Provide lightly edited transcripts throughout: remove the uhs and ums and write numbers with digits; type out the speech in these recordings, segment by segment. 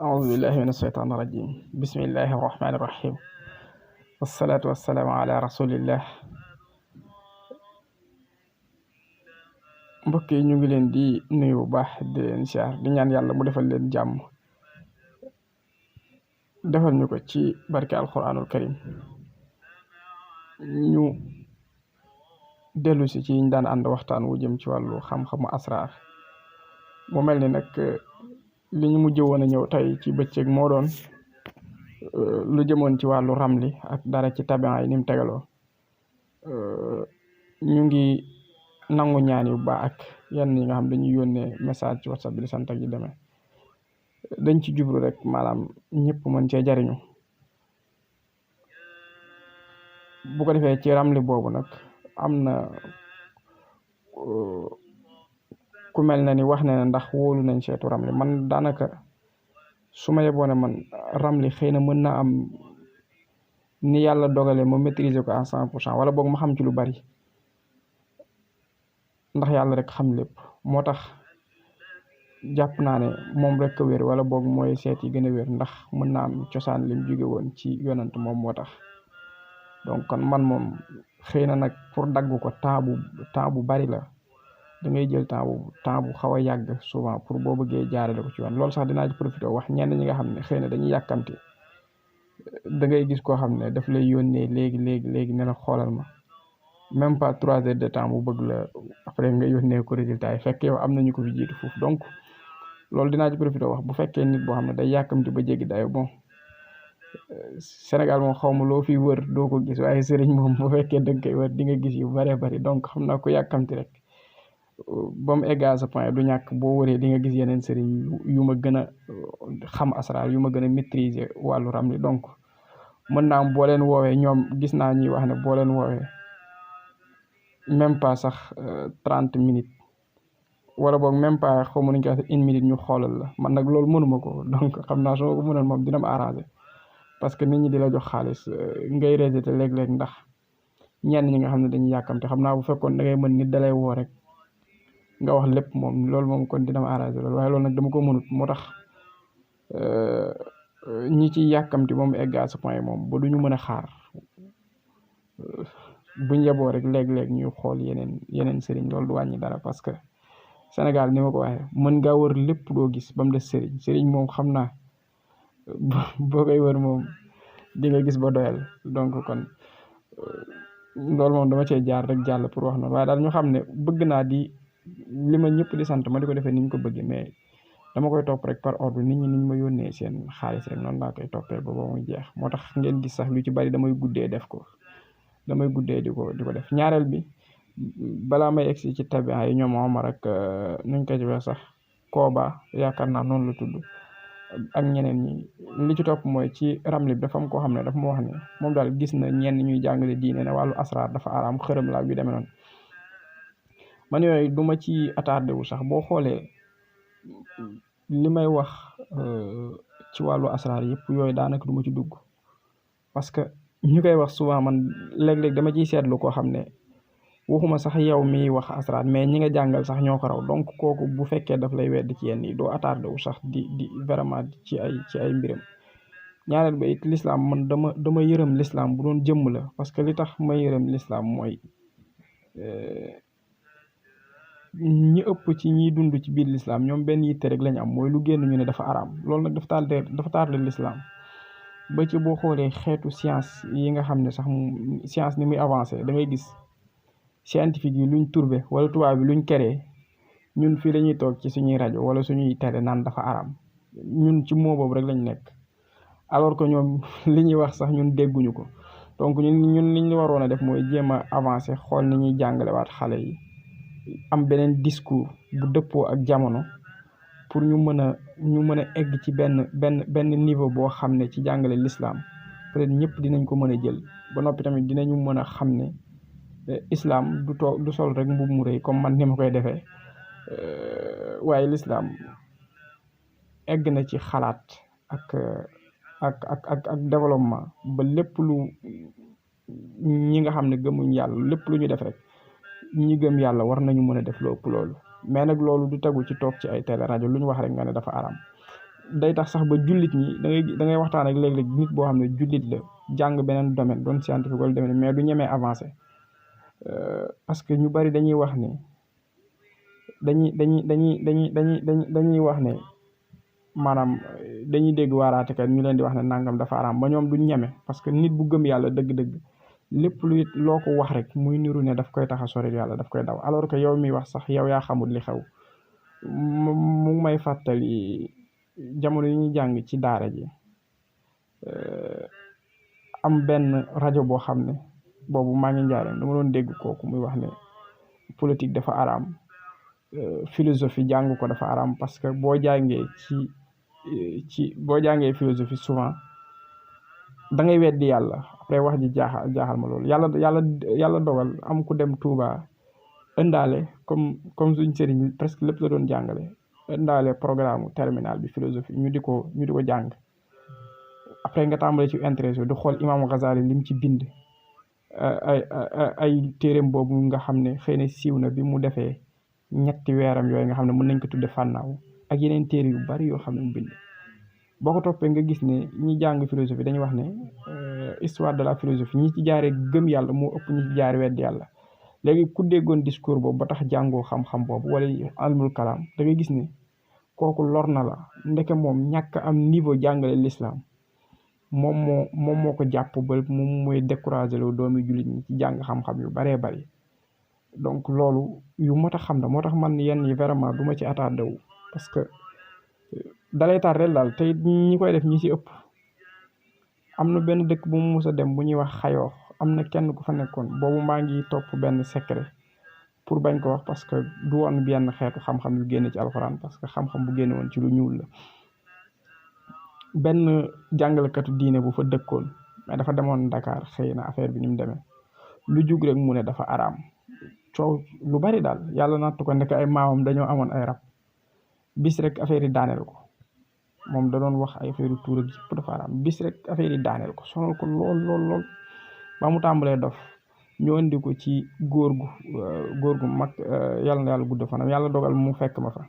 أعوذ بالله من الشيطان الرجيم بسم الله الرحمن الرحيم والصلاة والسلام على رسول الله. mbokk yi ñu ngi leen di nuyu bu baax di leen siyaar di ñaan yàlla mu defal leen jàmm defal ñu ko ci barke alquranul karim. ñu dellu si ci ñu daan ànd waxtaan wu jëm ci wàllu xam-xamu asraar. mu mel ni nag li ñu mujj woon a ñëw tey ci bëccëg moo doon lu jëmoon ci wàllu ramli ak dara ci tabian yi ni mu tegaloo. ñu ngi nangu ñaan yu baax ak yenn yi nga xam dañuy yónnee message ci whatsapp bi di sant ak yi demee dañ ci jublu rek maanaam ñëpp mën cee jariñu. bu ko defee ci ramli boobu nag am na ku mel na ni wax ne ndax wóolu nañ seetu ramli. man daanaka su ma yeboone man ramli xëy na mën na am ni yàlla dogale ma maîtriser ko à 100% wala boog ma xam ci lu bari ndax yàlla rek xam lépp. moo tax jàpp naa ne moom rek a wér wala boog mooy seet yi gën a wér ndax mën naa am cosaan lim jóge woon ci yonant moom moo tax. donc kon man moom xëy na nag pour dagg ko temps bu bari la da ngay jël temps bu xaw a yàgg souvent pour boo bëggee jaarale ko ci yoon. loolu sax dinaa ci profité wax ñenn ñi nga xam ne xëy na dañuy yàkkamti. da ngay gis koo xam ne daf lay yónnee léegi ne la xoolal ma même pas 3 heures de temps mu bëgg la après nga yónnee ko résultat yi fekk yow am nañu ko fi jiitu foofu. donc loolu dinaa ci profité wax bu fekkee nit boo xam ne day yàkkamti ba jéggi dayo bon Sénégal moom xaw ma loo fi wër doo ko gis waaye sëriñ moom bu fekkee dëgg koy wër di nga gis yu bëree bëri. donc xam naa ko yàkkamti rek ba mu egg à ce point du ñàkk boo wëree di nga gis yeneen sëriñ yu ma gën a xam asraar yu ma gën a maîtriser wàllu ramli. donc mën naa am boo leen woowee ñoom gis naa ñuy wax ne boo leen woowee même pas sax 30 minutes wala boog même pas xaw ma nuñ koy wax 1 minute ñu xoolal la. man nag loolu mënuma ko donc xam naa soo ko mënoon moom dina ma arranger parce que nit ñi di la jox xaalis ngay rejeté léeg-léeg ndax ñenn ñi nga xam ne dañuy yàkkamte. xam naa bu fekkoon da ngay mën nit dalay woo rek nga wax lépp moom loolu moom kon dina ma arranger loolu waaye loolu nag dama ko mënut moo tax ñi ci yàkkamti moom egg à ce point moom ba duñu mën a xaar buñ yeboo rek léeg-léeg ñuy xool yeneen sëriñ loolu du wàññi dara. parce que Sénégal ni ma ko waxee mën ngaa wër lépp doo gis ba mu des sëriñ moom xam naa boo koy wër moom di nga gis ba doyal. donc kon loolu moom dama cee jaar rek jàll pour wax noonu waaye daal ñu xam ne bëgg naa di li ma ñëpp di sant ma di ko defee ni ñu ko bëggee mais dama koy topp rek par ordre nit ñi niñ ma yónnee seen xaalis rek noonu laa koy toppee ba muy jeex. moo tax ngeen gis sax lu ci bari damay guddee def ko damay guddee di ko def. ñaareel bi balaa may egsi ci tabian yi ñoom Omar ak nuñ ko ci wax sax Kooba yaakaar naa noonu la tudd ak ñeneen ñi li ci topp mooy ci ramli bi dafa am koo xam ne dafa ma wax ne moom daal gis na ñenn ñuy jàngale diine ne wàllu asraar dafa araam xërëm laa yu demee noonu. man yooyu du ma ci attardé wu sax boo xoolee li may wax ci wàllu asraar yëpp yooyu daanaka du ma ci dugg parce que ñu koy wax souvent man léeg-léeg dama ciy seetlu koo xam ne waxuma sax yow miy wax asraar mais ñi nga jàngal sax ñoo ko raw. donc kooku bu fekkee daf lay wedd ci yenn yi doo attardé wu sax di vraiment ci ay mbiram. ñaareel ba it l'islam man dama yërëm l'islam bu doon jëmm la parce que li tax ma yërëm l'islam mooy ñi ëpp ci ñiy dund ci biir l'islam ñoom benn yitte rek lañ am mooy lu génn ñu ne dafa araam. loolu nag dafa tardé l'islam ba ci boo xoolee xeetu science yi nga xam ne sax science ni muy avancé da ngay gis scientifique yi luñ trouvé wala tubaab bi luñ créé ñun fii lañuy toog ci suñuy rajo wala suñuy télé naan dafa araam. ñun ci moo boobu rek lañ nekk alors que ñoom li ñuy wax sax ñun dégguñu ko. donc ñun liñ waroon a def mooy jéem a avancé xool ni ñuy jàngalewaat xale yi am beneen discours bu dëppoo ak jamono pour ñu mën a egg ci benn niveau boo xam ne ci jàngale l'islam peut-être ñëpp dinañ ko mën a jël ba noppi tamit dinañu mën a xam ne islam du sol rek mbub mu rëy comme man ni ma koy defee waaye l'islam egg na ci xalaat ak développement ba lépp lu ñi nga xam ne gëmuñ yàlla lépp lu ñu def rek ñi gëm yàlla war nañu mën a def lu ëpp loolu. mais nag loolu du tegu ci toog ci ay télé rajo lu ñu wax rek nga ne dafa araam. day tax sax ba jullit ñi da ngay waxtaan ak léeg-léeg nit boo xam ne jullit la jàng beneen domaine doon scientifique wala domaine mais du ñemee avancé parce que ñu bari dañuy wax ne dañuy wax ne maanaam dañuy dégg waaraatekat ñu leen di wax ne nangam dafa araam ba ñoom duñ ñeme parce que nit bu gëm yàlla dëgg-dëgg lépp lu loo ko wax rek muy niru ne daf koy tax a sori yàlla daf koy daw alors que yow mi wax sax yow yaa xamul li xew mu ngi may fàttali jamono yi ñuy jàng ci daara ji am benn rajo boo xam ne boobu maa ngi njaareen dama doon dégg kooku muy wax ne politique dafa araam philosophie jàng ko dafa araam parce que boo jàngee boo jàngee philosophie souvent da ngay weddi yàlla après wax ji jaaxal ma loolu yàlla dogal am ku dem Touba indaale comme suñ sëriñ presque lépp la doon jàngale indaale programme terminal bi philosophie ñu di ko jàng après nga tàmbale ci intéressé di xool imaamu Ghazali lim ci bind ay téeréem boobu nga xam ne xëy na siiw na bi mu defee ñetti weeram yooyu nga xam ne mën nañ ko tudde fànnaaw ak yeneen téere yu bari yoo xam ne mu bind boo ko toppee nga gis ne ñi jàng philosophie dañuy wax ne histoire de la philosophie ñi ci jaaree gëm yàlla moo ëpp ñi ci jaare weddi yàlla léegi ku déggoon discours boobu ba tax jàngoo xam-xam boobu wala almul kalaam da ngay gis ne kooku lor na la ndeke moom ñàkk am niveau jàngale l'islam moom moo ko jàpp ba moom mooy découragé loo doomi jullit ñi ci jàng xam-xam yu baree bari donc loolu yu mot a xam la moo tax man yenn yi vraiment du ma ci attardé wu parce que dalay tardel daal te ñi koy def ñi ci ëpp am na benn dëkk bu mu mus a dem bu ñuy wax xayoox am na kenn ku fa nekkoon boobu maa ngi topp benn secret pour bañ ko wax parce que du woon benn xeetu xam-xam yu génne ci alxuraan parce que xam-xam bu génne woon ci lu ñuul la benn jàngalekatu diine bu fa dëkkoon mais dafa demoon Dakar xëy na affaire bi ni mu demee lu jug rek mu ne dafa araam coow lu bari daal yàlla nattu ko nekk ay maamam dañoo amoon ay rab bis rek affaire yi daaneel ko moom da doon wax ay affaire yu tuur ak yëpp dafa araam bis rek affaire yi daaneel ko sonal ko lool ba mu tàmbalee dof ñu andi ko ci góor gu mag yàlla na yàlla gudd fanam yàlla dogal mu fekk ma fa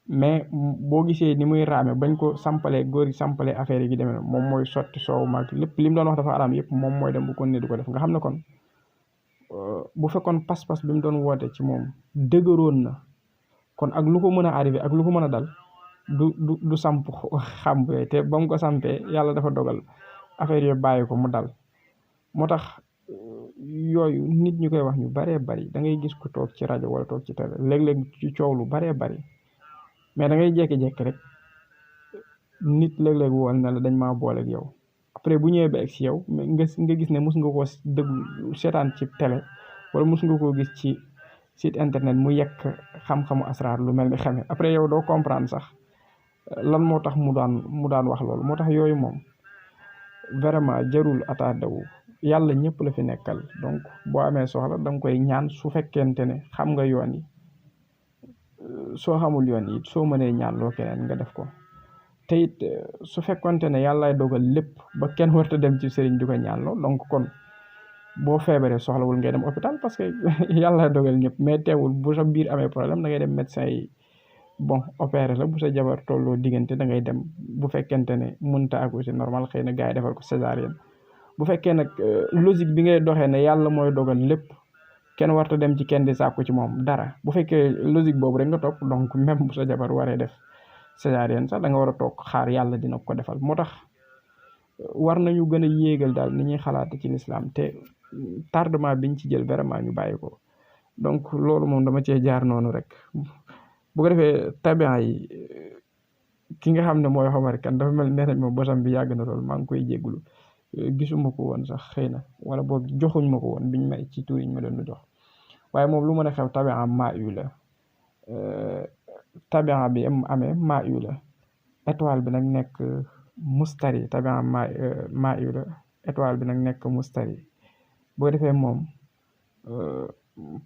mais boo gisee ni muy raame bañ ko sampalee góor gi sampalee affaire yi gi demee moom mooy sotti soow mag lépp li mu doon wax dafa araam yëpp moom mooy dem bu kon ne du ko def nga xam ne kon bu fekkoon pas-pas bi mu doon woote ci moom dëgëroon na kon ak lu ko mën a arrivé ak lu ko mën a dal du samp xam te ba mu ko sampee yàlla dafa dogal affaire yooyu bàyyi ko mu dal moo tax yooyu nit ñu koy wax ñu baree bari da ngay gis ku toog ci rajo wala toog ci télé léeg-léeg ci coow lu baree bari mais da ngay jékki-jékki rek nit léeg-léeg woon na la dañ maa boole ak yow après bu ñëwee ba egg si yow nga gis ne mus nga koo déglu seetaan ci télé wala mus nga koo gis ci site internet mu yekk xam-xamu asraar lu mel ni xame après yow doo comprendre sax lan moo tax mu daan wax loolu moo tax yooyu moom vraiment jarul attardé wu yàlla ñëpp la fi nekkal donc boo amee soxla da nga koy ñaan su fekkente ne xam nga yoon yi soo xamul yoon yi soo mënee ñaan loo keneen nga def ko te it su fekkonte ne yàllaay dogal lépp ba kenn warta dem ci sëriñ di ko ñaan loo donc kon boo feebaree soxlawul ngay dem hôpital parce que yàllaay dogal ñëpp mais teewul bu sa biir amee problème da ngay dem médecin yi bon opéré la bu sa jabar tolloo diggante da ngay dem bu fekkente ne mënta accoucher normal xëy na gars yi defal ko césarienne bu fekkee nag logique bi ngay doxee ne yàlla mooy dogal lépp kenn warta dem ci kenn di sàkku ci moom dara bu fekkee logique boobu rek nga topp donc même bu sa jabar waree def césarienne sax da nga war a toog xaar yàlla dina ko defal moo tax war nañu gën a yéegal daal ni ñuy xalaate ci l'islam te tardement biñ ci jël vraiment ñu bàyyi ko donc loolu moom dama cee jaar noonu rek bu ko defee tabian yi ki nga xam ne mooy Omar Kane dafa mel nee nañ ma bosam bi yàgg na lool maa ngi koy jéggulu gisuma ko woon sax xëy na wala boog joxuñ ma ko woon biñ may ci tuur yi ñu ma doon jox waaye moom lu mën a xew tabian maa yu la tabian bi amee maa yu la étoile bi nag nekk mustari tabian maa yu la étoile bi nag nekk mustari boo defee moom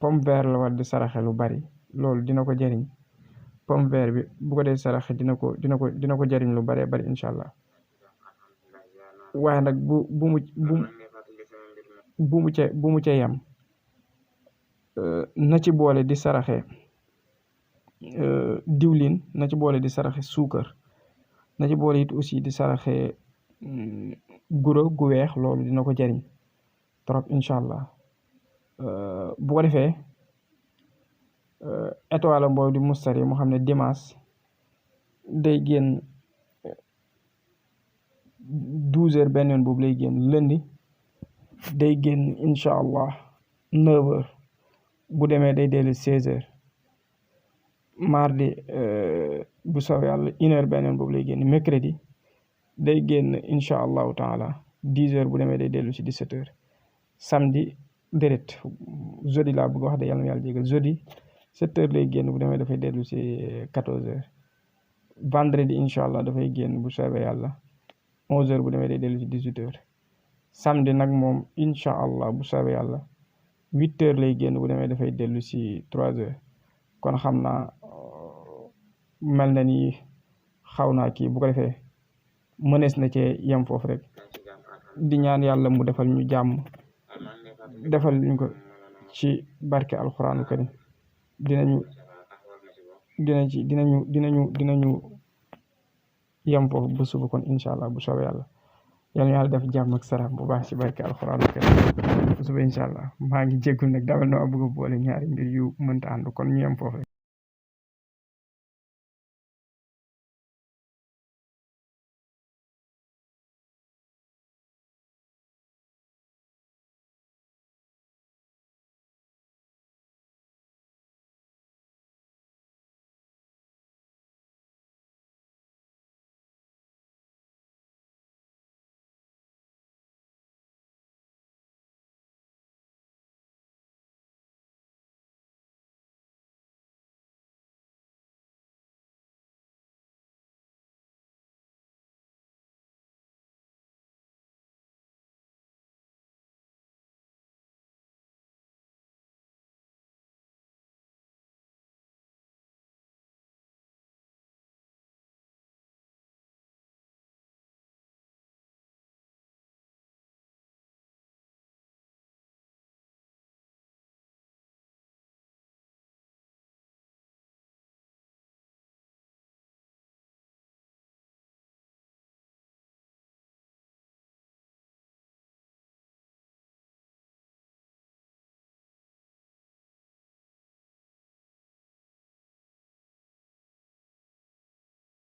pomme vert la war di saraxe lu bari loolu dina ko jëriñ pomme vert bi bu ko dee saraxe dina ko jëriñ lu baree bari incha allah waaye nag bu mu ca yem na ci boole di saraxe diwlin, na ci boole di saraxe suukar, na ci boole it aussi di saraxe guro gu weex, loolu dina ko jariñ trop incha allah. bu ko defee étoile boobu di mustari mu xam ne dimanche day génn 12h benn yoon boobu lay génn, lundi day génn incha allah 9h, bu demee day dellu 16h, mardi bu soobee yàlla 1h benn yoon boobu lay génn, mercredi day génn incha allahu taala 10h, bu demee day dellu si 17h, samedi déret jeudi laa bëgg wax de yàlla na yàlla jégal, jeudi 7h lay génn, bu demee dafay dellu si 14h, vendredi incha allah dafay génn bu soobee yàlla 11h, bu demee day dellu si 18h, samedi nag moom incha allah bu soobee yàlla 8h lay génn, bu demee dafay dellu si 3h. kon xam naa mel na ni xaw naa kii, bu ko defee mënees na cee yem foofu rek di ñaan yàlla mu defal ñu jàmm, defal ñu ko ci barke alxuraanu karim. dinañu yem foofu ba suba kon incha allah bu soobee yàlla. yal na yàlla def jàmm ak salaam bu baax ci barke alxuraanu karim bu suba incha allah. maa ngi jéggul nag damal na ma bëgg a boole ñaari mbir yu mënta ànd, kon ñu yem foofu rek.